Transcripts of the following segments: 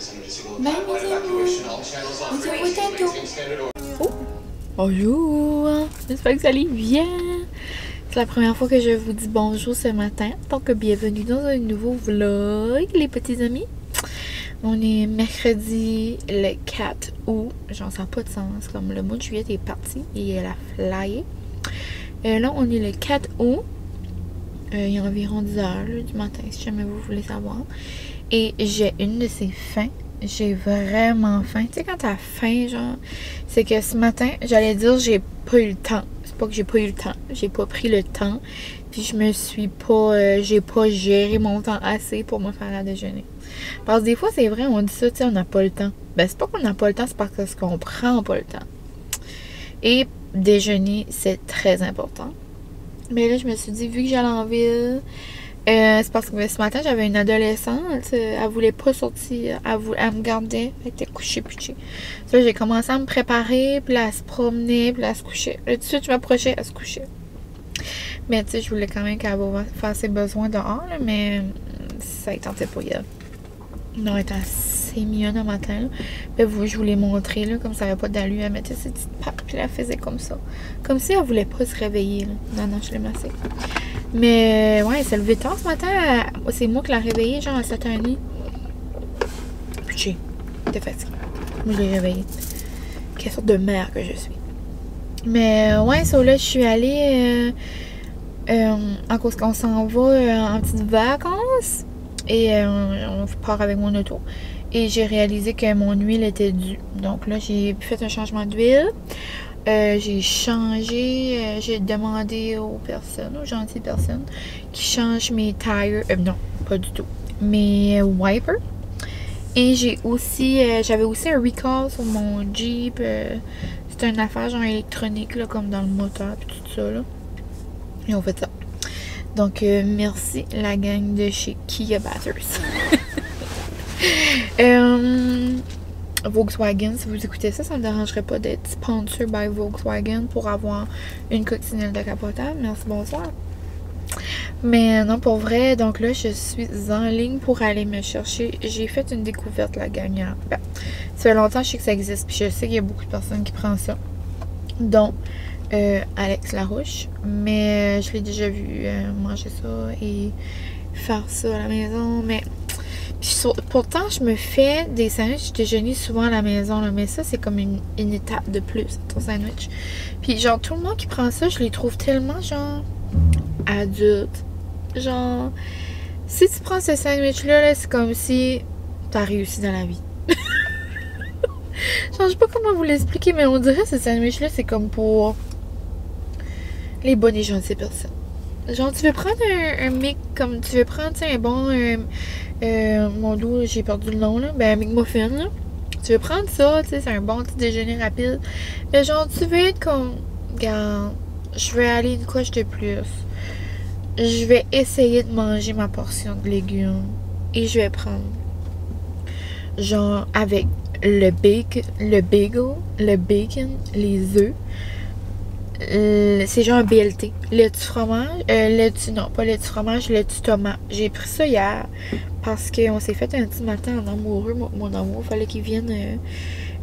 Bye mes amis. On se voit tantôt. Oh, bonjour. J'espère que vous allez bien. C'est la première fois que je vous dis bonjour ce matin. Donc bienvenue dans un nouveau vlog les petits amis. On est mercredi le 4 août. J'en sens pas de sens. Comme le mois de juillet est parti et elle a flyé. Là on est le 4 août. Il y a environ 10 heures là, du matin si jamais vous voulez savoir. Et j'ai une de ces faims. J'ai vraiment faim. Tu sais quand t'as faim genre, c'est que ce matin j'allais dire j'ai pas eu le temps. C'est pas que j'ai pas eu le temps. J'ai pas pris le temps. Puis je me suis pas... j'ai pas géré mon temps assez pour me faire à déjeuner. Parce que des fois c'est vrai on dit ça, tu sais on n'a pas le temps. Ben c'est pas qu'on n'a pas le temps, c'est parce qu'on prend pas le temps. Et déjeuner c'est très important. Mais là je me suis dit vu que j'allais en ville... c'est parce que ce matin, j'avais une adolescente. Elle voulait pas sortir. Elle me gardait. Elle était couchée, pitchée. So, j'ai commencé à me préparer. Puis là, elle se promenait. Puis là, elle se couchait. Là, tout de suite, je m'approchais. Elle se couchait. Mais tu sais, je voulais quand même qu'elle va faire ses besoins dehors. Là, mais ça ne tentait pas hier. Non, elle était assez mignonne un matin. Là. Puis, je vous l'ai montré. Là, comme ça n'avait pas d'allure. Elle mettait ses petites pattes. Puis là, elle faisait comme ça. Comme si elle voulait pas se réveiller. Là. Non, je l'ai massée. Mais ouais, elle s'est levée tard ce matin. C'est moi qui l'ai réveillée, genre à 7h30. Puis t'es fatiguée. Moi je l'ai réveillée. Quelle sorte de mère que je suis. Mais ouais, so là je suis allée en cause qu'on s'en va en petites vacances. Et on part avec mon auto. Et j'ai réalisé que mon huile était due. Donc là j'ai fait un changement d'huile. J'ai changé, j'ai demandé aux personnes, aux gentilles personnes qui changent mes tires, non, pas du tout, mes wipers. Et j'ai aussi, j'avais aussi un recall sur mon Jeep, c'est une affaire genre électronique, là, comme dans le moteur et tout ça, là. Et on fait ça. Donc, merci la gang de chez Kia Bathurst. Volkswagen, si vous écoutez ça, ça ne me dérangerait pas d'être sponsor by Volkswagen pour avoir une coccinelle décapotable. Merci, bonsoir. Mais non, pour vrai, donc là, je suis en ligne pour aller me chercher. J'ai fait une découverte, la gagnante. Ben, ça fait longtemps que je sais que ça existe, puis je sais qu'il y a beaucoup de personnes qui prennent ça, dont Alex Larouche. Mais je l'ai déjà vu manger ça et faire ça à la maison, mais... Pourtant, je me fais des sandwichs déjeuner souvent à la maison, là, mais ça, c'est comme une étape de plus, ton sandwich. Puis, genre, tout le monde qui prend ça, je les trouve tellement, genre, adultes. Genre, si tu prends ce sandwich-là, -là, c'est comme si t'as réussi dans la vie. Genre, je sais pas comment vous l'expliquer, mais on dirait que ce sandwich-là, c'est comme pour les bonnes et gentilles personnes. Genre, tu veux prendre un mic, comme tu veux prendre, tu sais, un bon... mon dos, j'ai perdu le nom, là. Ben, un McMuffin, là. Tu veux prendre ça, tu sais, c'est un bon petit déjeuner rapide. Mais genre, tu veux être comme... Regarde, je vais aller une coche de plus. Je vais essayer de manger ma portion de légumes. Et je vais prendre... Genre, avec le bacon, les œufs. C'est genre un BLT. Laitue fromage. Non, pas laitue fromage, laitue tomate. J'ai pris ça hier parce qu'on s'est fait un petit matin en amoureux. Mon amour, il fallait qu'il vienne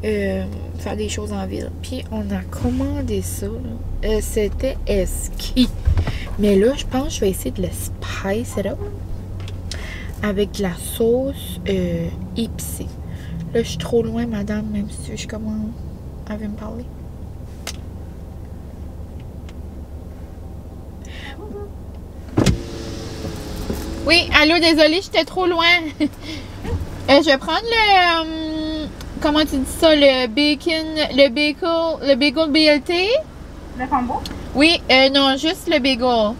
faire des choses en ville. Puis on a commandé ça. C'était exquis. Mais là, je pense que je vais essayer de le spice it up avec de la sauce épicée. Là, je suis trop loin, madame, même si je commence à me parler. Oui, allô, désolée, j'étais trop loin. Je vais prendre le... comment tu dis ça? Le bagel BLT. Le combo? Oui, non, juste le bagel.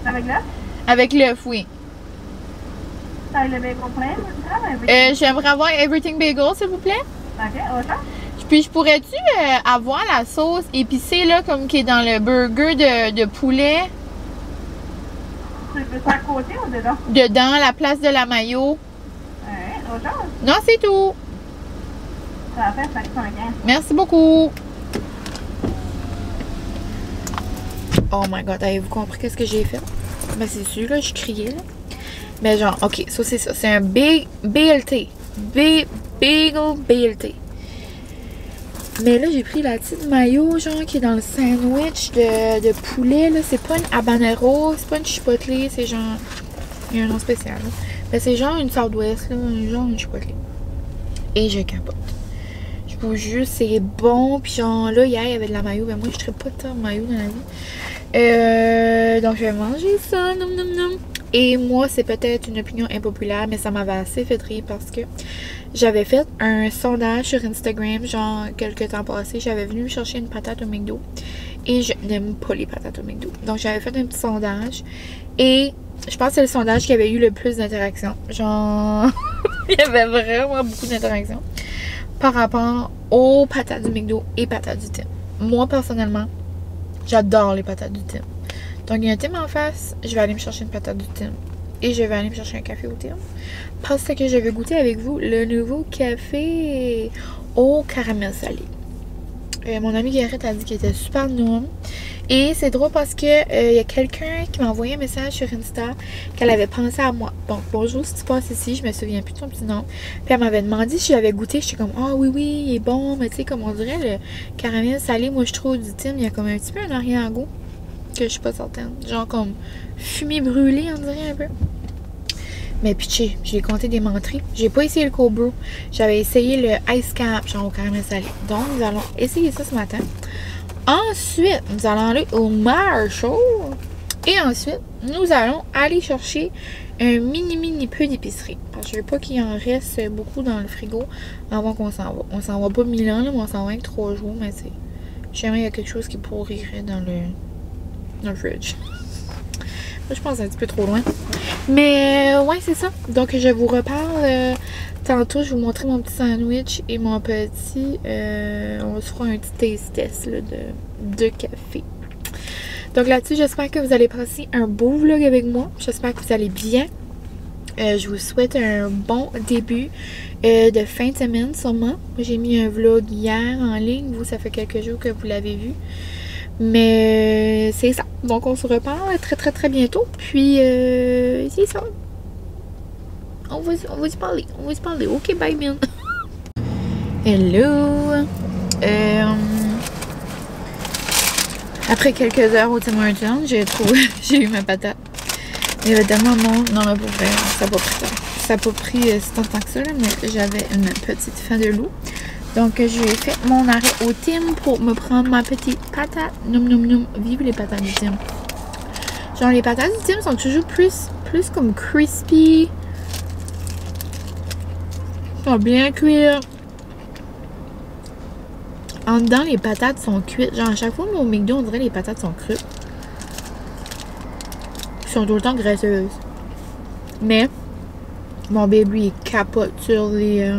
Avec l'œuf? Avec l'œuf, oui. Avec le bagel plein? J'aimerais avoir everything bagel, s'il vous plaît. Ok, autant? Puis, je pourrais-tu avoir la sauce épicée, là, comme qui est dans le burger de poulet? Tu veux ça à côté ou dedans? Dedans, à la place de la mayo. Ouais, autre chose? Non, c'est tout. Ça va faire 5,50. Merci beaucoup. Oh my god, avez-vous compris qu'est-ce que j'ai fait? Ben c'est sûr, là, je criais, là. Mais genre, ok, ça c'est ça. C'est un BLT. Bagel BLT. Mais là, j'ai pris la petite mayo, genre, qui est dans le sandwich de poulet, là. C'est pas une habanero, c'est pas une chipotle, c'est genre... Il y a un nom spécial, là. Mais c'est genre une Southwest, là, genre une chipotle. Et je capote. Je vous jure, c'est bon. Puis genre, là, hier, il y avait de la mayo. Mais moi, je ne pas tant de mayo dans la vie. Donc, je vais manger ça. Nom, nom, nom. Et moi, c'est peut-être une opinion impopulaire, mais ça m'avait assez fait rire parce que j'avais fait un sondage sur Instagram, genre, quelques temps passés. J'avais venu me chercher une patate au McDo. Et je n'aime pas les patates au McDo. Donc, j'avais fait un petit sondage. Et je pense que c'est le sondage qui avait eu le plus d'interactions. Genre, il y avait vraiment beaucoup d'interactions par rapport aux patates du McDo et patates du Tim. Moi, personnellement, j'adore les patates du Tim. Donc, il y a un Tim en face, je vais aller me chercher une patate du Tim. Et je vais aller me chercher un café au Tim. Parce que je vais goûter avec vous le nouveau café au caramel salé. Mon ami Guérette a dit qu'il était super nouveau. Et c'est drôle parce que y a quelqu'un qui m'a envoyé un message sur Insta qu'elle avait pensé à moi. Donc, bonjour, si tu passes ici, je me souviens plus de son petit nom. Puis elle m'avait demandé si j'avais goûté. J'étais comme, ah oui, oui, il est bon. Mais tu sais, comme on dirait, le caramel salé, moi je trouve du Tim, il y a comme un petit peu un arrière-goût que je suis pas certaine. Genre comme fumée brûlée, on dirait un peu. Mais pitché, j'ai compté des menteries. J'ai pas essayé le cold brew. J'avais essayé le ice cap, genre au caramel salé. Donc, nous allons essayer ça ce matin. Ensuite, nous allons aller au Marshall. Et ensuite, nous allons aller chercher un mini peu d'épicerie. Parce que je veux pas qu'il en reste beaucoup dans le frigo avant qu'on s'en va. On s'en va pas 1000 ans, là, mais on s'en va avec 3 jours. Mais c'est... Jamais il y a quelque chose qui pourrirait dans le fridge. Là, je pense un petit peu trop loin. Mais ouais, c'est ça. Donc, je vous reparle tantôt. Je vais vous montrer mon petit sandwich et mon petit... on se fera un petit taste test là, de café. Donc là-dessus, j'espère que vous allez passer un beau vlog avec moi. J'espère que vous allez bien. Je vous souhaite un bon début de fin de semaine sûrement. J'ai mis un vlog hier en ligne. Vous, ça fait quelques jours que vous l'avez vu. Mais c'est ça. Donc, on se reparle très bientôt. Puis, c'est ça. On va se parler. On va se parler. Ok, bye, man. Hello. Après quelques heures au Tim Hortons, j'ai eu ma patate. Il y avait tellement de monde. Non, mais pour vrai, ça n'a pas pris ça. Ça n'a pas pris si tant que ça, là, mais j'avais une petite faim de loup. Donc, j'ai fait mon arrêt au Tim pour me prendre ma petite patate. Noum, noum, noum. Vive les patates du Tim. Genre, les patates du Tim sont toujours plus comme crispy. Ils sont bien cuites. En dedans, les patates sont cuites. Genre, à chaque fois, au McDo, on dirait que les patates sont crues. Ils sont tout le temps graisseuses. Mais, mon bébé, il capote sur les...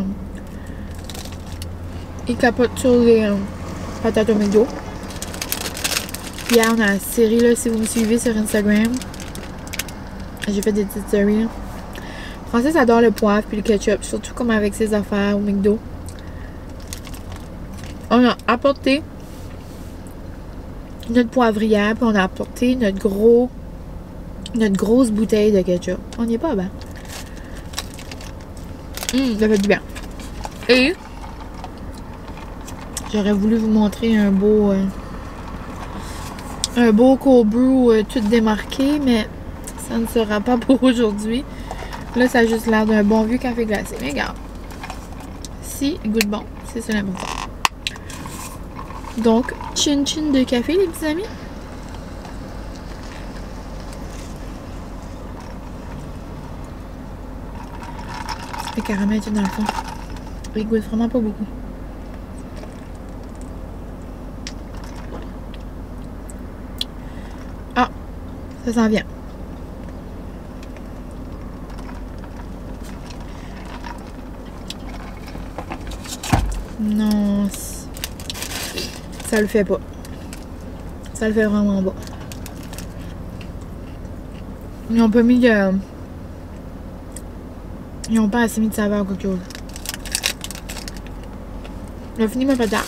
Il capote sur les patates au McDo. Hier, on a la série, là, si vous me suivez sur Instagram. J'ai fait des petites stories, là. Francis adore le poivre puis le ketchup, surtout comme avec ses affaires au McDo. On a apporté notre poivrière, puis on a apporté notre grosse bouteille de ketchup. On n'y est pas, ben. Ça fait du bien. Et j'aurais voulu vous montrer un beau cold brew tout démarqué, mais ça ne sera pas pour aujourd'hui. Là, ça a juste l'air d'un bon vieux café glacé. Mais regarde, si il goûte bon, c'est ça l'important. Donc, chin chin de café, les petits amis. Le caramel est dans le fond. Il goûte vraiment pas beaucoup. Ah, ça s'en vient. Non, ça le fait pas. Ça le fait vraiment pas. Ils n'ont pas mis de... Ils n'ont pas assez mis de saveur ou quelque chose. J'ai fini ma patate.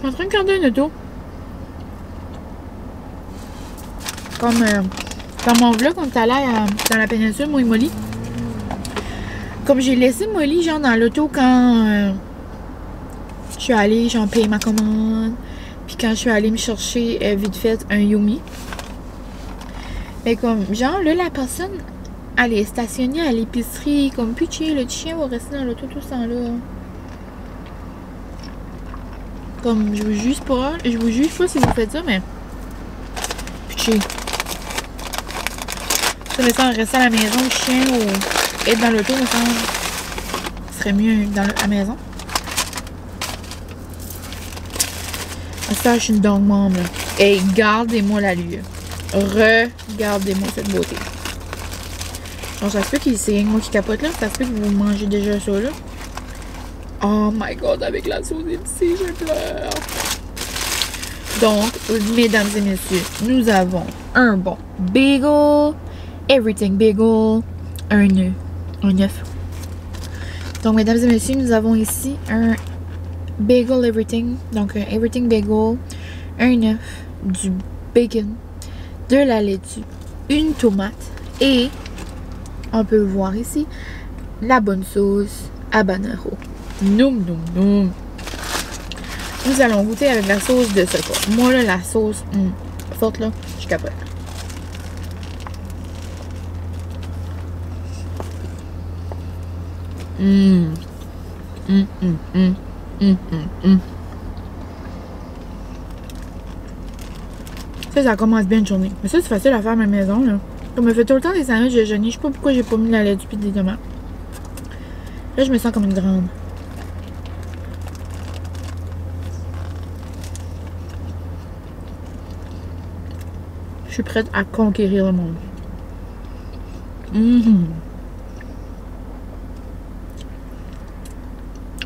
suis en train de garder une auto. Comme dans mon vlog, on est allé dans la péninsule, moi et Molly. Comme j'ai laissé Molly, genre, dans l'auto quand je suis allée, genre, payer ma commande. Puis quand je suis allée me chercher, vite fait, un Yumi. Mais comme, genre, là, la personne, elle est stationnée à l'épicerie. Comme, pitié, le chien va rester dans l'auto tout ce temps-là. Comme, je vous juge pas si vous faites ça, mais... Pitié. Ça, me semble rester à la maison, le chien, ou être dans l'auto, me semble, ce serait mieux dans la maison. Ça, je suis une dog mom, là. Et gardez-moi la lue. Regardez-moi cette beauté. Donc, ça se peut qu'il c'est moi qui capote, là. Ça se peut que vous mangez déjà ça, là. Oh my god, avec la sauce épicée, je pleure. Donc, mesdames et messieurs, nous avons un bon bagel, everything bagel, un œuf. Donc, mesdames et messieurs, nous avons ici un bagel everything, donc un everything bagel, un œuf, du bacon, de la laitue, une tomate et, on peut voir ici, la bonne sauce habanero. Noum, noum, noum. Nous allons goûter avec la sauce de ce quoi. Moi, là, la sauce forte, là, je capote. Ça commence bien une journée. Mais ça, c'est facile à faire à ma maison, là. On me fait tout le temps des sandwichs de déjeuner. Je sais pas pourquoi j'ai pas mis de la laitue et des tomates. Là, je me sens comme une grande. Je suis prête à conquérir le monde.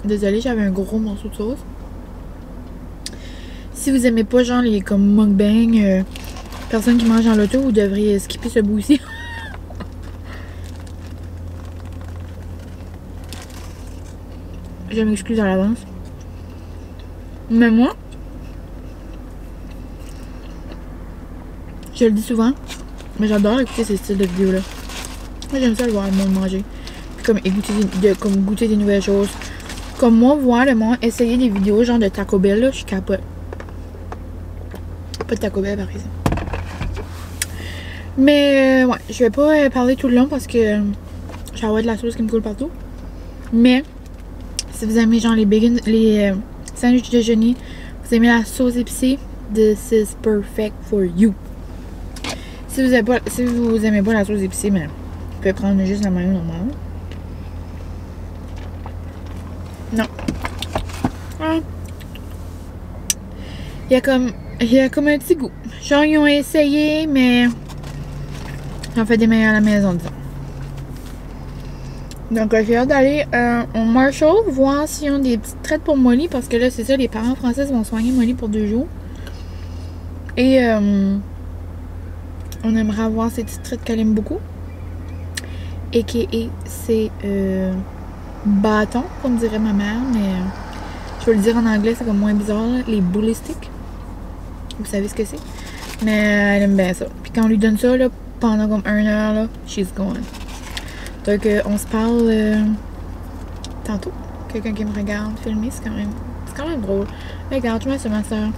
Désolée, j'avais un gros morceau de sauce. Si vous aimez pas genre les comme mukbang, personne qui mange dans l'auto, vous devriez skipper ce bout ici. Je m'excuse à l'avance. Mais moi, je le dis souvent, mais j'adore écouter ces styles de vidéos là. Moi j'aime ça le voir le monde manger. Puis comme goûter des nouvelles choses. Comme moi, voir le monde essayer des vidéos genre de Taco Bell là, je suis capote. Pas de Taco Bell par exemple. Mais ouais, je vais pas parler tout le long parce que j'ai avoir de la sauce qui me coule partout. Mais si vous aimez genre les sandwichs de déjeuner, vous aimez la sauce épicée, this is perfect for you. Si vous aimez pas la sauce épicée, mais vous pouvez prendre juste la mayo normale. Non. Ah. Il y a comme un petit goût. Genre ils ont essayé, mais j'en fais des meilleurs à la maison, disons. Donc j'ai hâte d'aller au Marshall voir s'ils ont des petites traites pour Molly, parce que là c'est ça, les parents français vont soigner Molly pour 2 jours. Et on aimerait avoir ces petites traites qu'elle aime beaucoup. A.K.A. c'est bâtons, comme dirait ma mère, mais je vais le dire en anglais, c'est comme moins bizarre, là, les bully sticks. Vous savez ce que c'est? Mais elle aime bien ça. Puis quand on lui donne ça, là, pendant comme 1 heure, là, she's gone. Donc on se parle tantôt. Quelqu'un qui me regarde filmer, c'est quand même drôle. Mais regarde, je mets ça, ma soeur.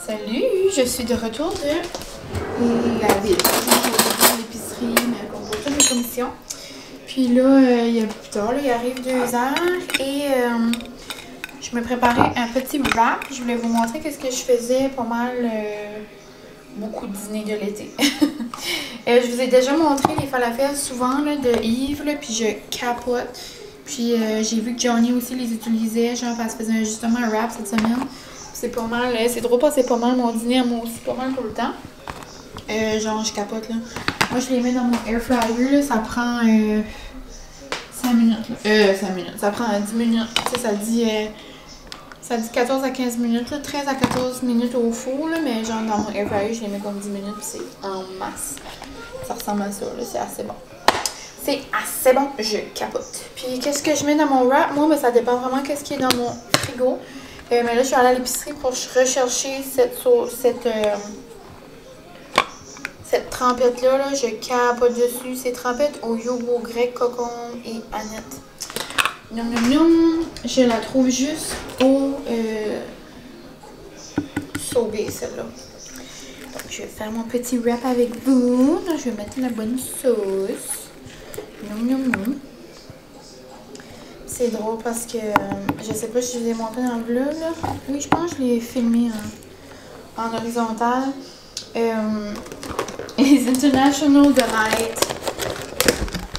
Salut, je suis de retour de la ville. Je suis l'épicerie, mais comme pour toutes les commissions. Puis là, il y a plus tard, là, il arrive 2 heures et je me préparais un petit wrap. Je voulais vous montrer qu'est-ce que je faisais pas mal beaucoup de dîners de l'été. Je vous ai déjà montré les falafels souvent là, de Yves, là, puis je capote. Puis j'ai vu que Johnny aussi les utilisait, genre parce qu'elle faisait justement un wrap cette semaine. C'est pas mal, c'est drôle parce que c'est pas mal mon dîner à moi aussi, pas mal tout le temps. Genre je capote là. Moi je les mets dans mon air fryer là, ça prend 5 minutes là. 5 minutes, ça prend 10 minutes. Tu sais, ça dit Ça dit 14 à 15 minutes, là, 13 à 14 minutes au four, là, mais genre dans mon air fryer, je les mets comme 10 minutes, puis c'est en masse. Ça ressemble à ça, là, c'est assez bon. C'est assez bon, je capote. Puis qu'est-ce que je mets dans mon wrap? Moi, ben, ça dépend vraiment qu'est-ce qui est dans mon frigo. Mais là, je suis allée à l'épicerie pour rechercher cette trempette-là. Là. Je capote dessus. C'est trempette au yogourt grec, cocon et aneth. Nom, nom, nom. Je la trouve juste au Sobeys, celle-là. Donc, je vais faire mon petit wrap avec vous. Donc, je vais mettre la bonne sauce. Nom, nom, nom. C'est drôle parce que je sais pas si je l'ai montré dans le vlog. Là. Oui, je pense que je l'ai filmé en horizontal. Les International Delight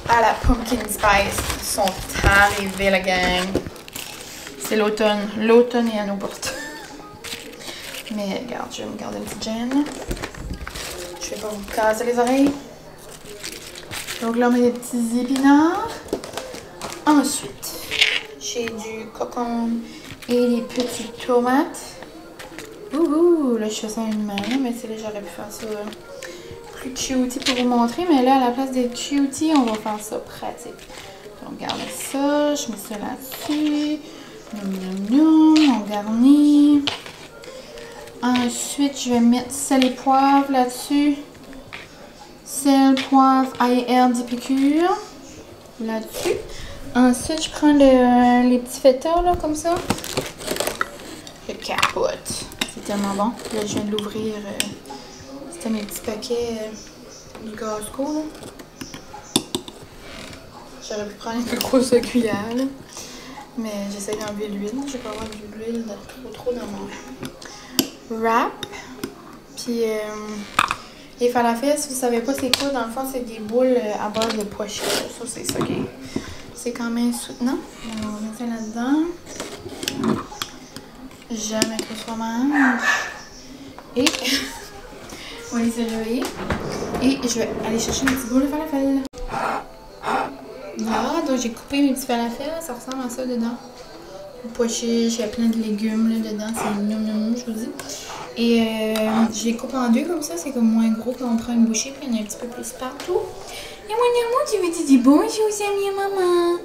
à la Pumpkin Spice sont arrivés, la gang. C'est l'automne. L'automne est à nos portes. Mais regarde, je vais me garder une petite gêne. Je vais pas vous casser les oreilles. Donc là, on met des petits épinards. Ensuite, j'ai du cocon et des petites tomates. Ouh, là, je fais ça à une main, mais tu sais, là, j'aurais pu faire ça plus cutie pour vous montrer. Mais là, à la place des cutie, on va faire ça pratique. Donc, regardez ça, je mets ça là-dessus. On garnit. Ensuite, je vais mettre sel et poivre là-dessus. Sel, poivre, ail et herbe d'épicure. Là-dessus. Ensuite, je prends les petits feta, là, comme ça. Je capote. C'est tellement bon. Là, je viens de l'ouvrir. C'était mes petits paquets du Costco, là. J'aurais pu prendre une plus grosse cuillère, là. Mais j'essaie d'enlever l'huile. Je vais pas avoir de l'huile trop dans mon wrap. Puis, les falafels, si vous savez pas c'est quoi, dans le fond, c'est des boules à base de pois chiches. Ça, c'est ça qui est... C'est quand même soutenant. On va mettre ça là-dedans. Je vais mettre le fromage. Et on va les élever. Et je vais aller chercher mes petits boules de falafel. Voilà, donc j'ai coupé mes petits falafels. Ça ressemble à ça dedans. Le pois chiche, il y a plein de légumes là, dedans. C'est miam, je vous dis. Et je les coupe en deux comme ça. C'est comme moins gros quand on prend une bouchée. Puis il y en a un petit peu plus partout. Et mon amour, tu veux te dire bonjour, Samia, maman?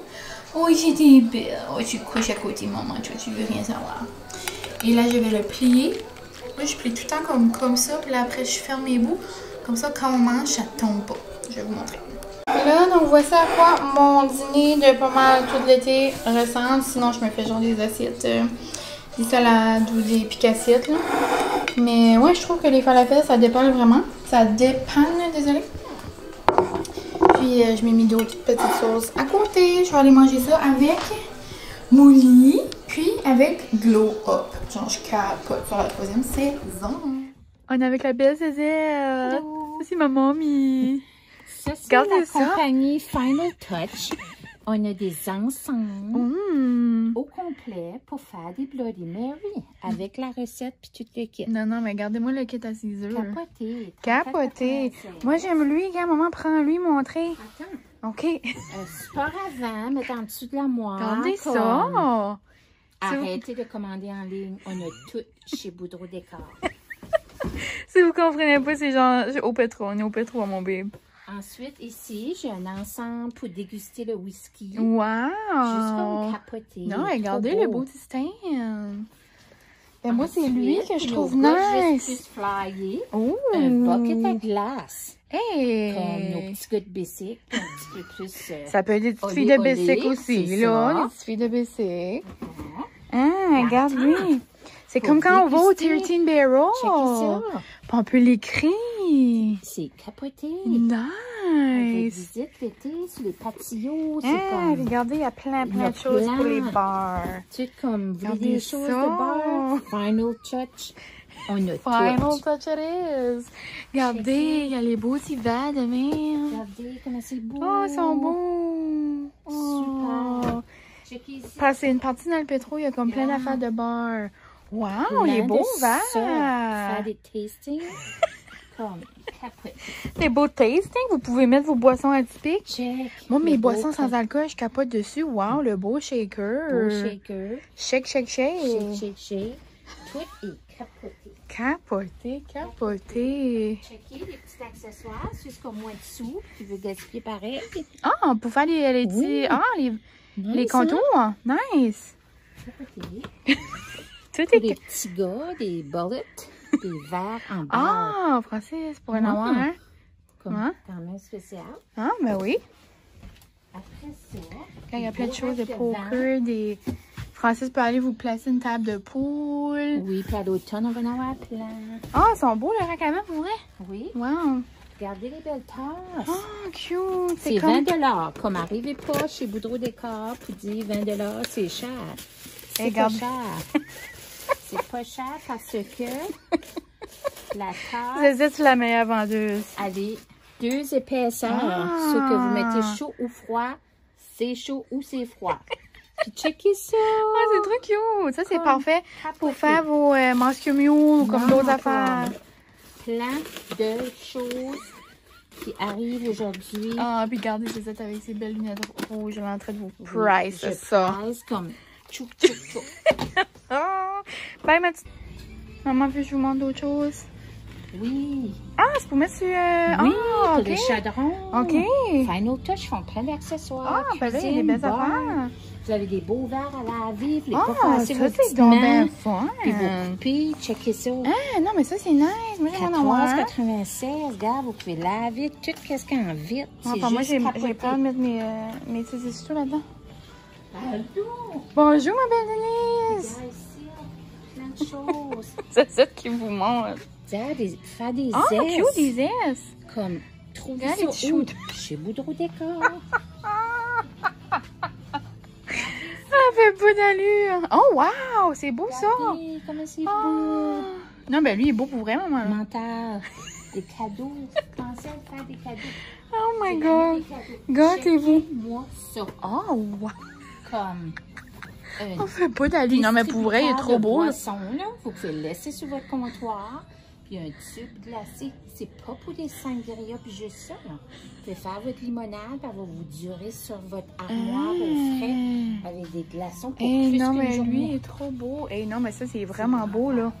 Oh, j'étais belle. Oh, tu couches à côté, maman. Tu veux rien savoir. Et là, je vais le plier. Moi, je plie tout le temps comme ça. Puis là, après, je ferme mes bouts. Comme ça, quand on mange, ça tombe pas. Je vais vous montrer. Là, donc, voici à quoi mon dîner de pas mal tout l'été ressemble. Sinon, je me fais genre des assiettes, des salades ou des picassiettes, là. Mais ouais, je trouve que les falafels, ça dépanne vraiment. Ça dépanne, désolé. Puis je m'ai mis d'autres petites sauces à côté. Je vais aller manger ça avec Molly, puis avec Glow Up. Genre, je capote sur la 3e saison. On est avec la belle Césaire. Ça, c'est ma mamie. Ça, c'est la compagnie Final Touch. On a des ensembles au complet pour faire des Bloody Mary avec la recette puis tout le kit. Non, mais regardez-moi le kit à 6 heures. Capoté. Capoté. Moi, j'aime lui. Regarde, maman, prends-lui, montrer. Attends. OK. Sport avant, mettre en dessous de la moire. Regardez ça. Arrêtez de commander en ligne. On a tout chez Boudreau Décor. Si vous comprenez pas, c'est genre au pétro. On est au pétro, mon bébé. Ensuite, ici, j'ai un ensemble pour déguster le whisky. Wow! Juste comme capoté. Non, regardez le beau petit stand. Et moi, c'est lui que je trouve nice. nice. Oh. Un bucket à glace. Hey! Comme nos petits gars de bicycle. Un petit peu plus... ça peut être des petites filles de bicycle aussi, là. Des petites filles de bicycle. Ah, regarde lui. C'est comme quand on va au 13 Barrel. Puis on peut l'écrire. C'est capoté. Nice. Visite l'été sur les patios. Ah, regardez, il y a plein de choses pour les bars. Tu sais, comme vous voulez des choses de bar. Final Touch. On a Final Touch it is. Regardez, il y a les beaux petits verres de mer. Regardez comment c'est beau. Oh, ils sont beaux. Super. Checkez ici. C'est une partie dans le pétro, il y a comme plein d'affaires de bar. Wow, il est beau, verre. Faire des tastings. Comme capote. Les beaux tasting, vous pouvez mettre vos boissons atypiques. Check. Moi, mes Le boissons beau sans alcool, je capote dessus. Wow, le beau shaker. beau shaker. Shake, shake, shake. Shake, shake, shake. Tout est capoté. Capoté, capoté. Checker les petits accessoires jusqu'au moins de sous. Tu veux gaspiller pareil. Ah, pour faire les petits... Oui. Ah, les contours. Nice. Capoté. Tout Pour est... des petits gars, des bullets, des verres en barre. Ah, Francis, pour un avoir, hein? Comme Hein? quand même spécial. Ah, ben oui. Après ça... Quand il y a plein de choses de vin. poker, des... Francis peut aller vous placer une table de poule. Oui, puis à l'automne, on va en avoir plein. Ah, ils sont beaux, le rack à vin, pour vrai? Oui. Wow. Regardez les belles tasses. Oh, cute. C'est comme... 20 $. Comme arrivez pas chez Boudreau Décor pour dire 20 $, c'est cher. C'est pas Regarde. cher. C'est pas cher parce que la tasse, C'est ça, tu es la meilleure vendeuse. elle est 2 épaisseurs. Ah. Ce que vous mettez chaud ou froid, c'est chaud ou c'est froid. Puis checkez ça. Ah, c'est trop cute. Ça, c'est Comme parfait pour capoté. faire vos Moscow Mule ou comme Non, d'autres comme affaires. Plein de choses qui arrivent aujourd'hui. Ah, puis regardez, c'est ça, avec ces belles lunettes rouges. Elle est en train de vous price ça. Price comme tchouk tchouk tchouk. Ah, bye, ma petite. Maman, puis je vous montre d'autres choses. Oui. Ah, c'est pour mettre sur... Oui, ah, pour ok. les chaudrons. OK. Final Touch font plein d'accessoires. Ah, ben là, il y a des belles bar. affaires. Vous avez des beaux verres à laver, les Ah, pas passer vos ça, c'est petites donc mains, bien fun. puis vos poupées, checkez ça. Ah, non, mais ça, c'est nice. Moi, j'aimerais en avoir un. 14,96, regarde, vous pouvez laver tout ce qu'il y a en vite. Enfin, C'est moi, juste j'ai capoté. peur de mettre mes petits essuie là-dedans. Allô? Bonjour, ma belle Denise. Regarde ici, plein de choses. C'est ça qui vous montre. Regarde, faire des Ah, zestes. cute, des aises. Comme, trouver Regarde les ça petits où? choux. Chez Boudreau Décor. Ça fait pas d'allure. Oh, wow, c'est beau, ça. Regardez comment c'est Ah. beau. Non, ben lui, il est beau pour vrai, maman. là. Mental. Des cadeaux. Pensez à faire des cadeaux. Oh my C'est God. des cadeaux. Gâtez-vous. Checkez-moi ça. Oh, wow. Comme On fait pas d'allure. Non, mais pour vrai, il est trop beau. là. Boisson, là. Vous pouvez le laisser sur votre comptoir. Puis un tube glacé. C'est pas pour des sangria puis juste ça. Là. Vous pouvez faire votre limonade. Elle va vous durer sur votre armoire au frais avec des glaçons pour Eh plus non, qu'une mais lui, journée. il est trop beau. Eh non, mais ça, c'est vraiment beau, là.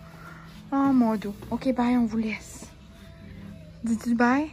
Oh, mon dos. OK, bye, on vous laisse. Dis-tu bye?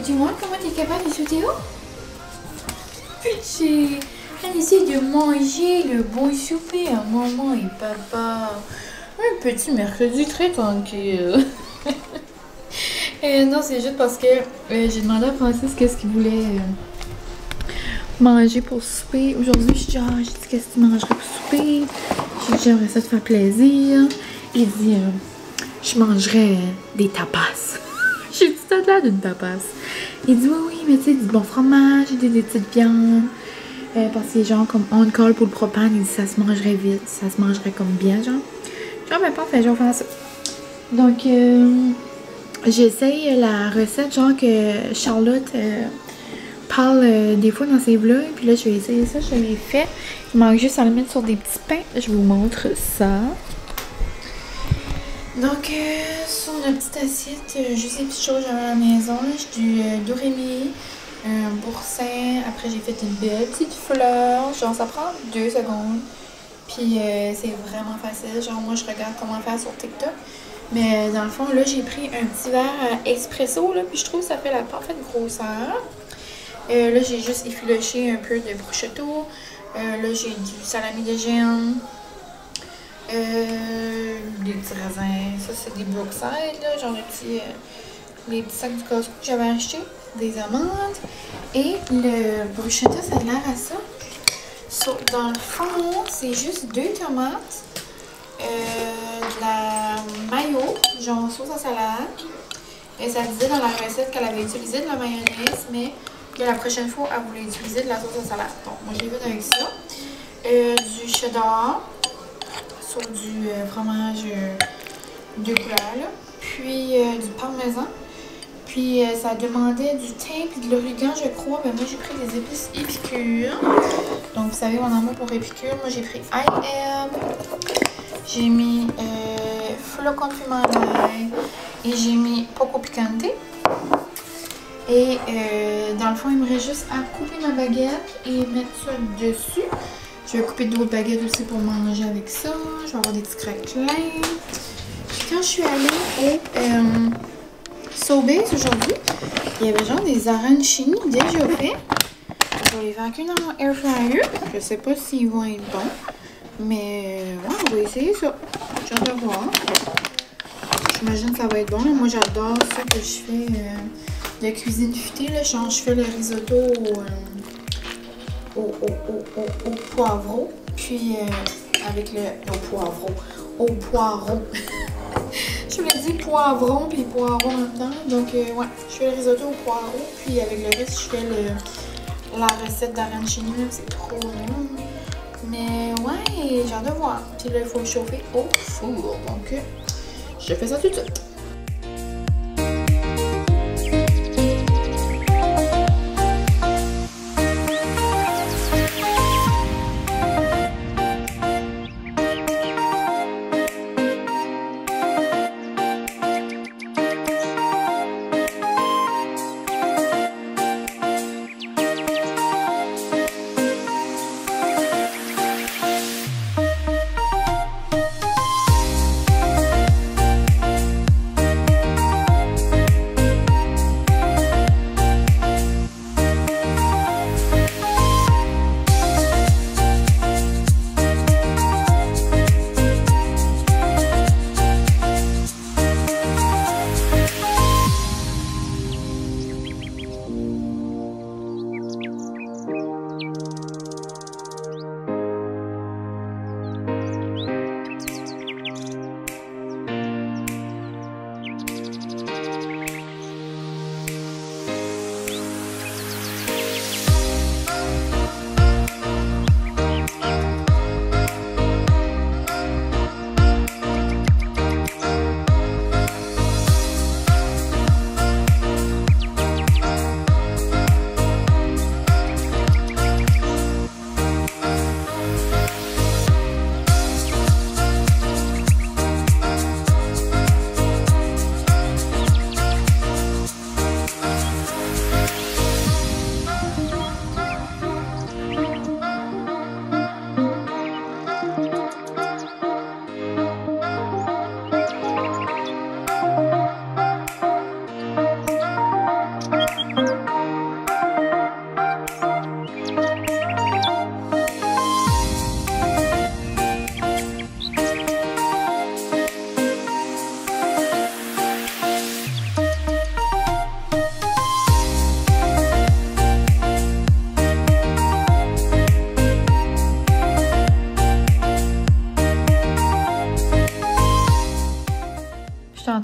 Tu montres comment tu es capable de sauter haut? Petit, on essaie de manger le bon souper à maman et papa. Un petit mercredi très tranquille. Non, c'est juste parce que j'ai demandé à Francis qu'est-ce qu'il voulait manger pour souper. Aujourd'hui, j'ai dit, qu'est-ce que tu mangerais pour souper? J'ai dit, j'aimerais ça te faire plaisir. Il dit, je mangerais des tapas. J'ai dit, t'as l'air d'une tapas. Il dit, oui, mais tu sais, du bon fromage, des petites viandes. Parce que genre, comme on call pour le propane, il dit, ça se mangerait vite, ça se mangerait comme bien, genre. Genre, ben parfait, je vais faire ça. Donc, j'essaye la recette, genre, que Charlotte parle des fois dans ses vlogs. Puis là, je vais essayer ça, je l'ai fait. Il manque juste à le mettre sur des petits pains. Je vous montre ça. Donc, sur une petite assiette, juste les petites choses à la maison. J'ai du dorémy, un boursin. Après, j'ai fait une belle petite fleur. Genre, ça prend 2 secondes. Puis, c'est vraiment facile. Genre, moi, je regarde comment faire sur TikTok. Mais dans le fond, là, j'ai pris un petit verre espresso. Là, puis, je trouve que ça fait la parfaite grosseur. Là, j'ai juste effiloché un peu de bruschetto. Là, j'ai du salami de gemme. Des petits raisins. Ça, c'est des Brookside, là. Genre les petits sacs du Costco que j'avais acheté. Des amandes. Et le bruschetta, ça a l'air à ça. Dans le fond, c'est juste 2 tomates. De la mayo, genre sauce à salade. Et ça disait dans la recette qu'elle avait utilisé de la mayonnaise, mais que la prochaine fois, elle voulait utiliser de la sauce à salade. Donc, moi, je l'ai fait avec ça. Du cheddar sur du fromage de couleur, là. Puis du parmesan. Puis ça demandait du thym et de l'origan, je crois. Ben, moi, j'ai pris des épices épicures. Donc, vous savez, mon amour pour épicure. Moi, j'ai pris I.M. J'ai mis flocon de piment d'ail. Et j'ai mis poco picante. Et dans le fond, il me reste juste à couper ma baguette et mettre ça dessus. Je vais couper d'autres baguettes aussi pour manger avec ça. Je vais avoir des petits craquelins. Puis quand je suis allée au Sobeys aujourd'hui, il y avait genre des arancini déjà faits. Je vais les faire cuire dans mon air fryer. Je sais pas s'ils vont être bons. Mais ouais, on va essayer ça. J'ai hâte de voir. J'imagine que ça va être bon. Moi, j'adore ça que je fais de cuisine futée. Là. Genre, je fais le risotto au poivreau. Puis, avec au poireau. Je me dis poivron puis poireau en même temps. Donc, ouais, je fais le risotto au poireau. Puis, avec le reste, je fais la recette d'arancini. C'est trop bon. Mais ouais, j'ai hâte de voir. Puis là, il faut le chauffer au four. Donc, je fais ça tout de suite.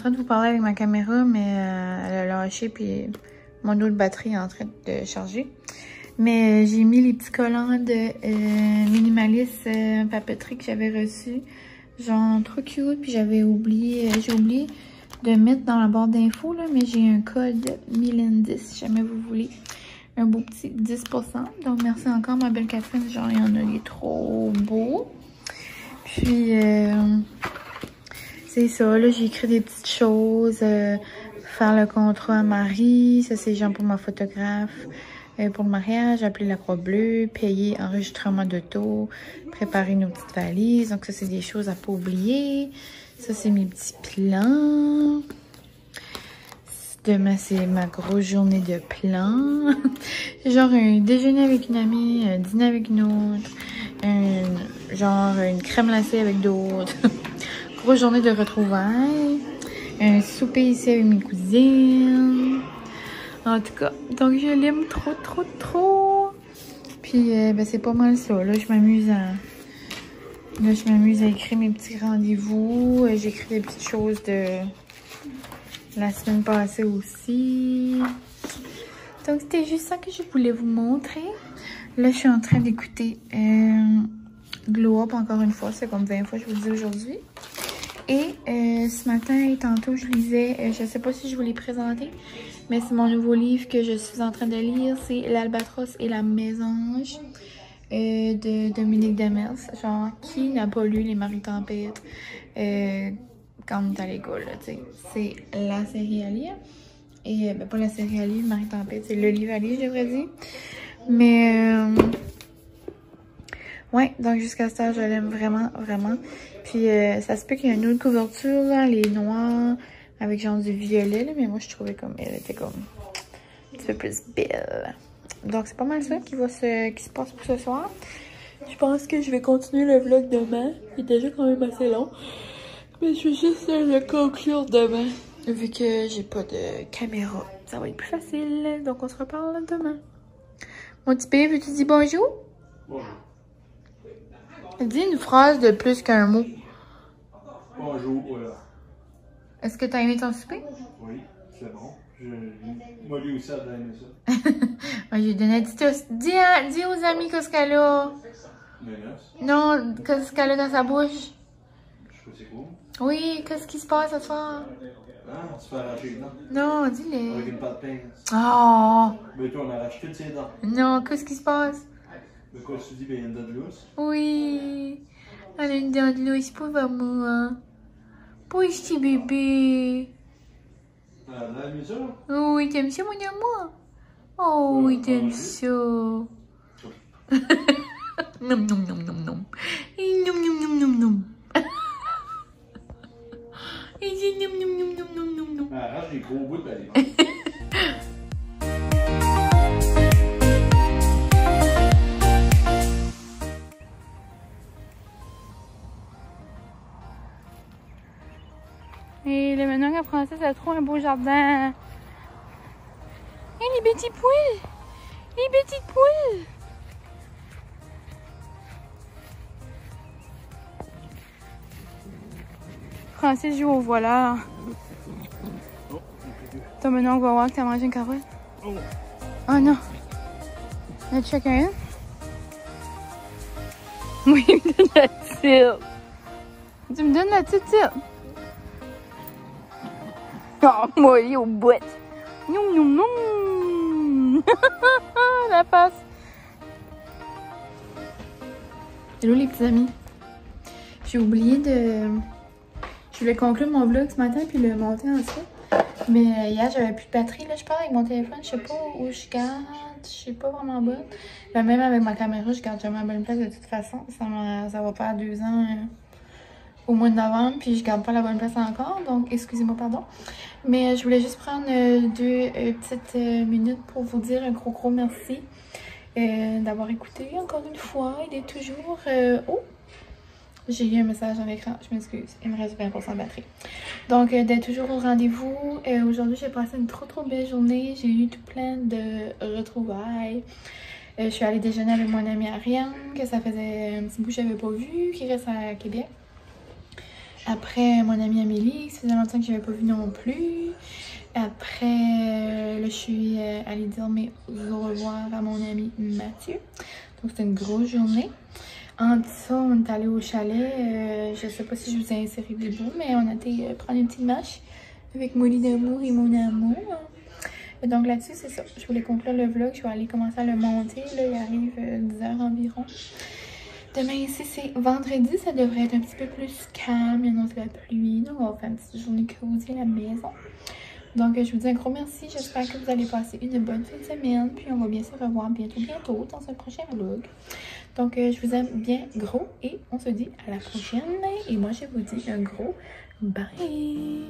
train de vous parler avec ma caméra, mais elle a lâché, puis mon autre batterie est en train de charger. Mais j'ai mis les petits collants de Minimalist papeterie que j'avais reçus. Genre, trop cute, puis j'ai oublié de mettre dans la barre d'infos, là, mais j'ai un code Milen10, si jamais vous voulez. Un beau petit 10%. Donc, merci encore, ma belle Catherine. Genre, il y en a, il est trop beau. Puis, c'est ça, là, j'ai écrit des petites choses. Faire le contrat à Marie. Ça, c'est genre pour ma photographe. Pour le mariage, appeler la Croix-Bleue, payer enregistrement d'auto, préparer nos petites valises. Donc, ça, c'est des choses à pas oublier. Ça, c'est mes petits plans. Demain, c'est ma grosse journée de plans. Genre un déjeuner avec une amie, un dîner avec une autre, genre une crème glacée avec d'autres. Grosse journée de retrouvailles. Un souper ici avec mes cousines. En tout cas, donc je l'aime trop. Puis, ben, c'est pas mal ça. Là, je m'amuse à écrire mes petits rendez-vous. J'écris des petites choses de la semaine passée aussi. Donc, c'était juste ça que je voulais vous montrer. Là, je suis en train d'écouter Glow Up encore une fois. C'est comme 20 fois, je vous le dis aujourd'hui. Et ce matin et tantôt, je lisais, je sais pas si je vous l'ai présenté, mais c'est mon nouveau livre que je suis en train de lire. C'est L'Albatros et la Mésange de Dominique Demers. Genre, qui n'a pas lu Les Maris Tempêtes quand on est à l'école, tu sais. C'est la série à lire. Et, ben, pas la série à lire, Marie Tempête, c'est le livre à lire, je devrais dire. Mais, ouais, donc jusqu'à ça, je l'aime vraiment. Puis, ça se peut qu'il y ait une autre couverture, là, elle est noire, avec genre du violet, là, mais moi, je trouvais comme, elle était comme un petit peu plus belle. Donc, c'est pas mal ça qui se passe pour ce soir. Je pense que je vais continuer le vlog demain. Il est déjà quand même assez long. Mais je vais juste le conclure demain. Vu que j'ai pas de caméra. Ça va être plus facile. Donc, on se reparle demain. Mon petit bébé, veux-tu dire bonjour? Bonjour. Dis une phrase de plus qu'un mot. Bonjour, voilà. Est-ce que t'as aimé ton souper? Oui, c'est bon. Moi, lui aussi, elle a aimé ça. Moi, j'ai donné un petit toast. Dis aux amis qu'est-ce qu'elle a. Non, qu'est-ce qu'elle a dans sa bouche? Je sais pas c'est quoi. Oui, qu'est-ce qui se passe ce soir? Ah, on se fait arracher les dents. Non, dis-le. Avec une pâte pince. Oh! Mais toi, on arrache toutes ses dents. Non, qu'est-ce qui se passe? Mais quoi, tu dis, ben, il y a une dent de lousse? Oui, elle a une dent de lousse, pauvre moi. Pauvre petit bébé. Ah, elle a aimé ça? Oui, t'aimes ça, mon amour? Oh, oui, t'aimes ça. Nom, nom, nom, nom, nom. Nom, nom, nom, nom, nom. Il dit nom, nom, nom, nom, nom, nom, nom. Elle arrache des gros bouts de balai. Et le maintenant la princesse a trop un beau jardin. Et les petits poules! Les petites poules! Francis joue au voleur. Toi, maintenant, on va voir que t'as mangé une carotte. Oh non! On a chacun une? Oui, il me donne la tire. Tu me donnes la petite tire. Oh, moi, il est au bout. Noum, noum, noum. La face. Hello les petits amis. J'ai oublié de... Je voulais conclure mon vlog ce matin puis le monter ensuite. Mais hier, j'avais plus de batterie. Là, je parle avec mon téléphone. Je sais pas où je garde. Je suis pas vraiment bonne. Là, même avec ma caméra, je garde jamais à la bonne place de toute façon. Ça va faire 2 ans au mois de novembre. Puis je garde pas la bonne place encore. Donc, excusez-moi, pardon. Mais je voulais juste prendre 2 petites minutes pour vous dire un gros merci d'avoir écouté encore une fois et d'être toujours... Oh! J'ai eu un message dans l'écran, je m'excuse. Il me reste 20% de batterie. Donc, d'être toujours au rendez-vous. Aujourd'hui, j'ai passé une trop belle journée. J'ai eu tout plein de retrouvailles. Je suis allée déjeuner avec mon amie Ariane, que ça faisait un petit bout que je n'avais pas vu, qui reste à Québec. Après, mon amie Amélie, ça faisait longtemps que je n'avais pas vu non plus. Après, là, je suis allée dire mes au revoir à mon ami Mathieu. Donc, c'était une grosse journée. En dessous, on est allé au chalet. Je sais pas si je vous ai inséré des bouts, mais on a été prendre une petite marche avec Molly d'amour et mon amour. Et donc là-dessus, c'est ça. Je voulais conclure le vlog. Je vais aller commencer à le monter. Là, il arrive 10h environ. Demain ici, c'est vendredi. Ça devrait être un petit peu plus calme. Il annonce la pluie. Donc, on va faire une petite journée cosy à la maison. Donc, je vous dis un gros merci. J'espère que vous allez passer une bonne fin de semaine. Puis, on va bien se revoir bientôt dans un prochain vlog. Donc, je vous aime bien gros et on se dit à la prochaine. Et moi, je vous dis un gros bye!